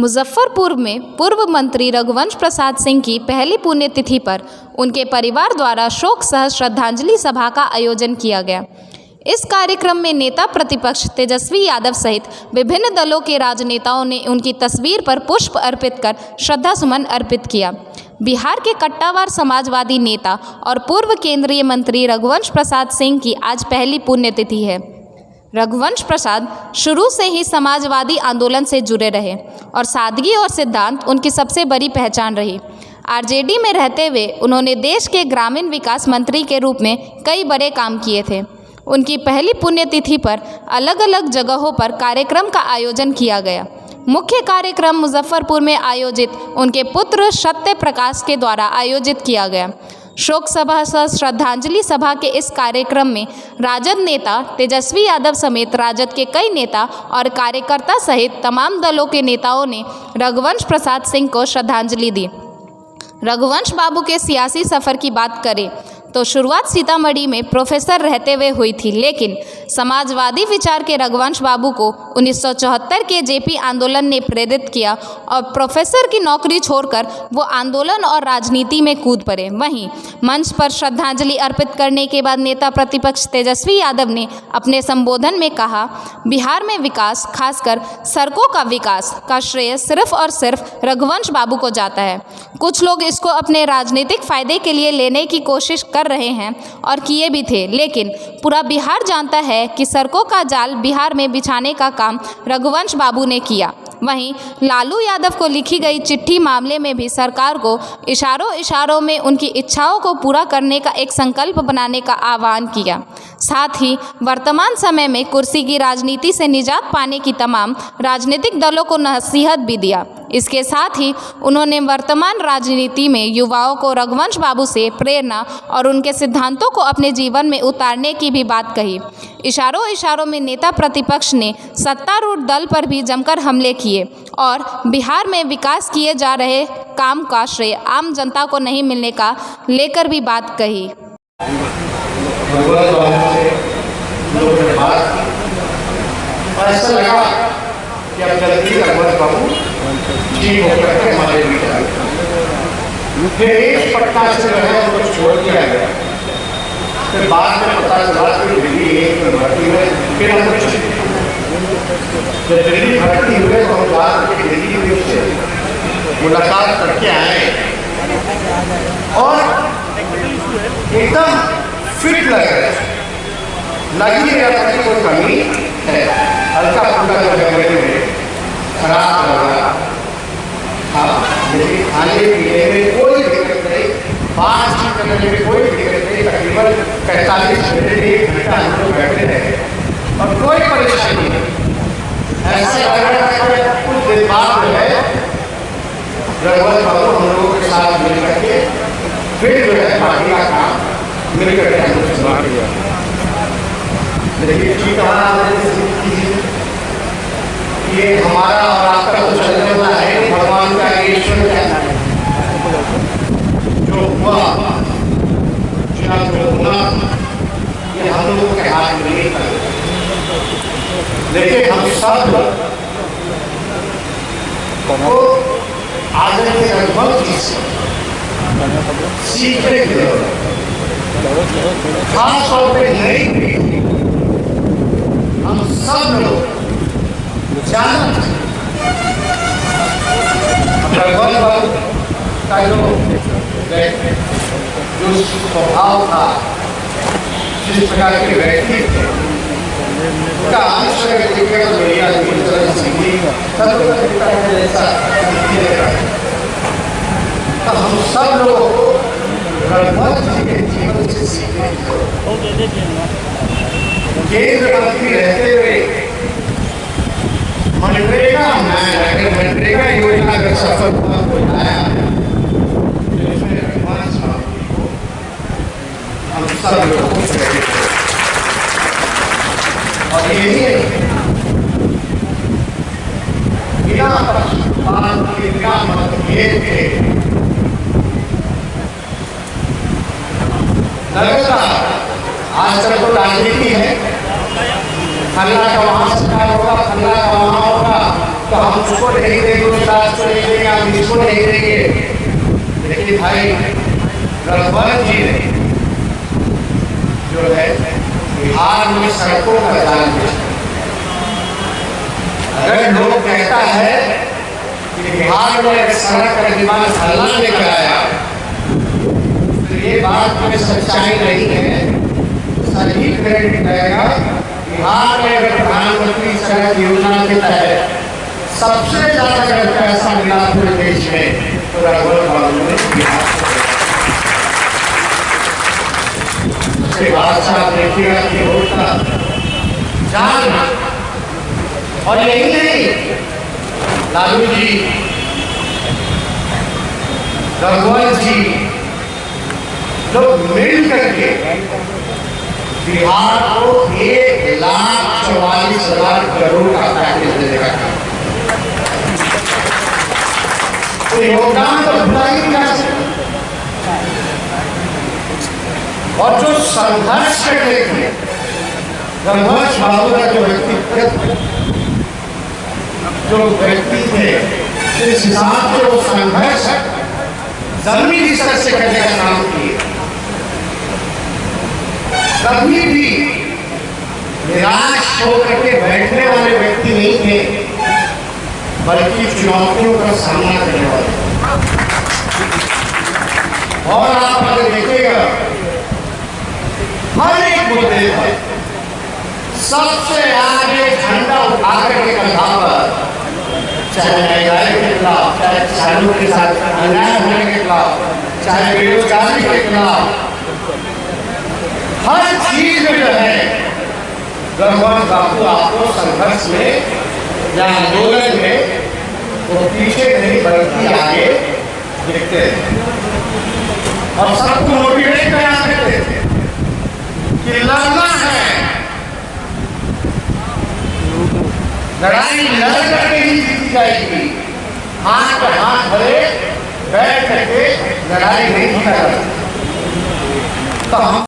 मुजफ्फरपुर में पूर्व मंत्री रघुवंश प्रसाद सिंह की पहली पुण्यतिथि पर उनके परिवार द्वारा शोक सह श्रद्धांजलि सभा का आयोजन किया गया। इस कार्यक्रम में नेता प्रतिपक्ष तेजस्वी यादव सहित विभिन्न दलों के राजनेताओं ने उनकी तस्वीर पर पुष्प अर्पित कर श्रद्धासुमन अर्पित किया। बिहार के कट्टावार समाजवादी नेता और पूर्व केंद्रीय मंत्री रघुवंश प्रसाद सिंह की आज पहली पुण्यतिथि है। रघुवंश प्रसाद शुरू से ही समाजवादी आंदोलन से जुड़े रहे और सादगी और सिद्धांत उनकी सबसे बड़ी पहचान रही। आरजेडी में रहते हुए उन्होंने देश के ग्रामीण विकास मंत्री के रूप में कई बड़े काम किए थे। उनकी पहली पुण्यतिथि पर अलग अलग जगहों पर कार्यक्रम का आयोजन किया गया। मुख्य कार्यक्रम मुजफ्फरपुर में आयोजित उनके पुत्र सत्य प्रकाश के द्वारा आयोजित किया गया। शोक सभा सह श्रद्धांजलि सभा के इस कार्यक्रम में राजद नेता तेजस्वी यादव समेत राजद के कई नेता और कार्यकर्ता सहित तमाम दलों के नेताओं ने रघुवंश प्रसाद सिंह को श्रद्धांजलि दी। रघुवंश बाबू के सियासी सफ़र की बात करें तो शुरुआत सीतामढ़ी में प्रोफेसर रहते हुए हुई थी, लेकिन समाजवादी विचार के रघुवंश बाबू को 1974 के जेपी आंदोलन ने प्रेरित किया और प्रोफेसर की नौकरी छोड़कर वो आंदोलन और राजनीति में कूद पड़े। वहीं मंच पर श्रद्धांजलि अर्पित करने के बाद नेता प्रतिपक्ष तेजस्वी यादव ने अपने संबोधन में कहा, बिहार में विकास, खासकर सड़कों का विकास का श्रेय सिर्फ और सिर्फ रघुवंश बाबू को जाता है। कुछ लोग इसको अपने राजनीतिक फायदे के लिए लेने की कोशिश कर रहे हैं और किए भी थे, लेकिन पूरा बिहार जानता है कि सड़कों का जाल बिहार में बिछाने का काम रघुवंश बाबू ने किया। वहीं लालू यादव को लिखी गई चिट्ठी मामले में भी सरकार को इशारों में उनकी इच्छाओं को पूरा करने का एक संकल्प बनाने का आह्वान किया। साथ ही वर्तमान समय में कुर्सी की राजनीति से निजात पाने की तमाम राजनीतिक दलों को नसीहत भी दिया। इसके साथ ही उन्होंने वर्तमान राजनीति में युवाओं को रघुवंश बाबू से प्रेरणा और उनके सिद्धांतों को अपने जीवन में उतारने की भी बात कही। इशारों में नेता प्रतिपक्ष ने सत्तारूढ़ दल पर भी जमकर हमले किए और बिहार में विकास किए जा रहे काम का श्रेय आम जनता को नहीं मिलने का लेकर भी बात कही। फिर बाद में पता चला कि दिल्ली एक में भर्ती हुए, फिर हम जब दिल्ली भर्ती हुए तो हम बात के दिल्ली में से मुलाकात करके आए और एकदम फिट लग रहे, लग ही रहा था कि कोई कमी है। हल्का फुल्का जो है खराब लगा, हाँ, लेकिन खाने पीने में कोई दिक्कत नहीं, बातचीत करने में कोई दिक्कत नहीं। तकरीबन 45 मिनट एक घंटा हम लोग बैठे रहे और कोई परेशानी नहीं। ऐसा लग रहा था कुछ दिन बाद जो है रघुवंश बाबू हम लोगों के साथ मिल करके फिर जो है बाकी का काम मिल करके हम लोग बाहर गया। लेकिन ठीक ये हमारा और आपका तो चलने वाला है, भगवान का ईश्वर का जो हुआ ये हम लोगों के हाथ में नहीं था, लेकिन हम सब को आदरणीय रघुवंश जी से सीखने के लिए खास तौर पे नहीं, हम सब लोग जानते रघुवंश बाबू का जो स्वभाव था, जिस प्रकार के व्यक्ति थे, उनका आश्रय देखकर मेरा तो हम सब लोग रघुवंश जी के जीवन से सीखने केंद्र मंत्री रहते हुए मनरेगा योजना अगर सफल हो जाए हम सब लोग और यही बिना पक्षपात के बिना मतभेद के लगातार आज तक तो राजनीति है, फल्ला का वहाँ सरकार होगा, फल्ला का वहाँ होगा, तो हम उसको नहीं देंगे, उस राष्ट्र को नहीं देंगे, हम इसको नहीं देंगे। लेकिन भाई रघुवर जी ने जो है बिहार में सड़कों का जाल बिछा। अगर लोग कहता है कि बिहार में एक सड़क का निर्माण फल्ला ने कराया, तो ये बात में सच्चाई नहीं है। सही क्रेडिट रहेगा बिहार में अगर प्रधानमंत्री सड़क योजना के तहत सबसे ज्यादा अगर पैसा मिला पूरे देश में तो रघुवर बाबू ने बिहार उसके बाद से आप देखिएगा कि वोट का जाल। और यही नहीं, लालू जी, रघुवर जी लोग मिल करके बिहार को 1,44,000 करोड़ का पैकेज देने का काम। तो योगदान तो भुला ही नहीं जा सकता। और जो संघर्ष करने के रघुवंश बाबू का जो व्यक्ति थे, जिस हिसाब से वो संघर्ष जमीनी स्तर से करने का काम किए, कभी भी निराश होकर के बैठने वाले व्यक्ति नहीं थे, बल्कि चुनौतियों का सामना करने वाले। और आप अगर देखिएगा हर एक मुद्दे पर सबसे आगे झंडा उठाकर के कंधा पर, चाहे महंगाई के खिलाफ, चाहे किसानों के साथ अन्याय होने के खिलाफ, चाहे बेरोजगारी के खिलाफ, हर चीज में जो है रघुवर बाबू आपको संघर्ष में या आंदोलन में वो पीछे नहीं बल्कि आगे दिखते हैं और सबको मोटिवेट करा देते थे कि लड़ना है, लड़ाई लड़ करके ही जीती जाएगी। हाथ पर हाथ धरे बैठ करके लड़ाई नहीं जीता जाता। तो हम